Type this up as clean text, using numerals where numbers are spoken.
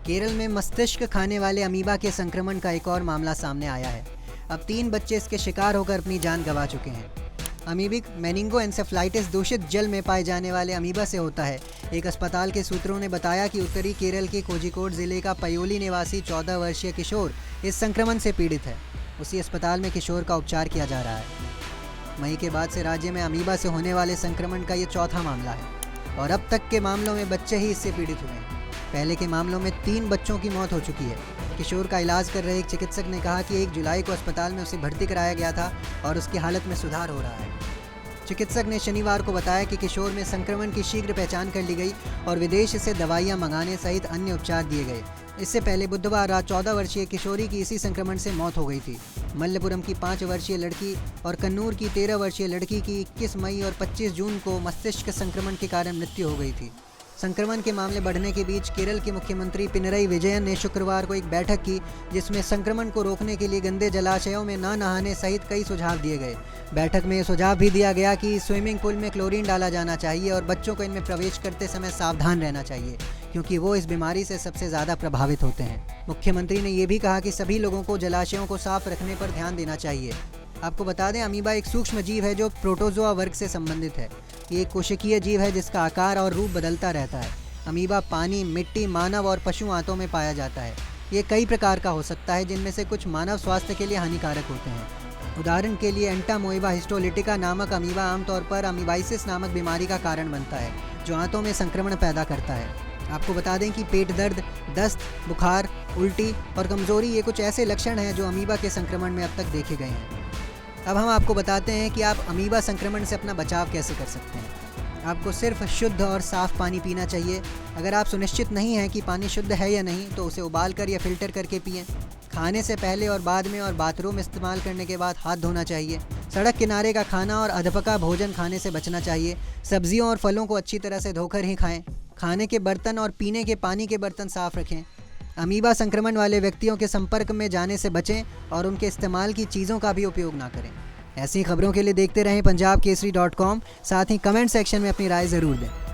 केरल में मस्तिष्क खाने वाले अमीबा के संक्रमण का एक और मामला सामने आया है। अब 3 बच्चे इसके शिकार होकर अपनी जान गंवा चुके हैं। अमीबिक मेनिंगोएन्सेफ्लाइटिस दूषित जल में पाए जाने वाले अमीबा से होता है। एक अस्पताल के सूत्रों ने बताया कि उत्तरी केरल के कोझिकोड जिले का पयोली निवासी 14 वर्षीय किशोर इस संक्रमण से पीड़ित है। उसी अस्पताल में किशोर का उपचार किया जा रहा है। मई के बाद से राज्य में अमीबा से होने वाले संक्रमण का ये चौथा मामला है और अब तक के मामलों में बच्चे ही इससे पीड़ित हुए हैं। पहले के मामलों में 3 बच्चों की मौत हो चुकी है। किशोर का इलाज कर रहे एक चिकित्सक ने कहा कि 1 जुलाई को अस्पताल में उसे भर्ती कराया गया था और उसकी हालत में सुधार हो रहा है। चिकित्सक ने शनिवार को बताया कि किशोर में संक्रमण की शीघ्र पहचान कर ली गई और विदेश से दवाइयां मंगाने सहित अन्य उपचार दिए गए। इससे पहले बुधवार रात 14 वर्षीय किशोरी की इसी संक्रमण से मौत हो गई थी। मल्लपुरम की 5 वर्षीय लड़की और कन्नूर की 13 वर्षीय लड़की की 21 मई और 25 जून को मस्तिष्क संक्रमण के कारण मृत्यु हो गई थी। संक्रमण के मामले बढ़ने के बीच केरल के मुख्यमंत्री पिनरई विजयन ने शुक्रवार को एक बैठक की, जिसमें संक्रमण को रोकने के लिए गंदे जलाशयों में न नहाने सहित कई सुझाव दिए गए। बैठक में यह सुझाव भी दिया गया कि स्विमिंग पूल में क्लोरीन डाला जाना चाहिए और बच्चों को इनमें प्रवेश करते समय सावधान रहना चाहिए, क्योंकि वो इस बीमारी से सबसे ज़्यादा प्रभावित होते हैं। मुख्यमंत्री ने यह भी कहा कि सभी लोगों को जलाशयों को साफ रखने पर ध्यान देना चाहिए। आपको बता दें, अमीबा एक सूक्ष्म जीव है जो प्रोटोजोआ वर्ग से संबंधित है। ये एक कोशिकीय जीव है जिसका आकार और रूप बदलता रहता है। अमीबा पानी, मिट्टी, मानव और पशु आंतों में पाया जाता है। ये कई प्रकार का हो सकता है, जिनमें से कुछ मानव स्वास्थ्य के लिए हानिकारक होते हैं। उदाहरण के लिए एंटामोइबा हिस्टोलिटिका नामक अमीबा आमतौर पर अमीबाइसिस नामक बीमारी का कारण बनता है, जो आंतों में संक्रमण पैदा करता है। आपको बता दें कि पेट दर्द, दस्त, बुखार, उल्टी और कमजोरी ये कुछ ऐसे लक्षण हैं जो अमीबा के संक्रमण में अब तक देखे गए हैं। अब हम आपको बताते हैं कि आप अमीबा संक्रमण से अपना बचाव कैसे कर सकते हैं। आपको सिर्फ शुद्ध और साफ़ पानी पीना चाहिए। अगर आप सुनिश्चित नहीं हैं कि पानी शुद्ध है या नहीं, तो उसे उबालकर या फिल्टर करके पिएं। खाने से पहले और बाद में और बाथरूम इस्तेमाल करने के बाद हाथ धोना चाहिए। सड़क किनारे का खाना और अधपका भोजन खाने से बचना चाहिए। सब्जियों और फलों को अच्छी तरह से धोकर ही खाएं। खाने के बर्तन और पीने के पानी के बर्तन साफ़ रखें। अमीबा संक्रमण वाले व्यक्तियों के संपर्क में जाने से बचें और उनके इस्तेमाल की चीज़ों का भी उपयोग ना करें। ऐसी खबरों के लिए देखते रहें पंजाब केसरी.com। साथ ही कमेंट सेक्शन में अपनी राय ज़रूर दें।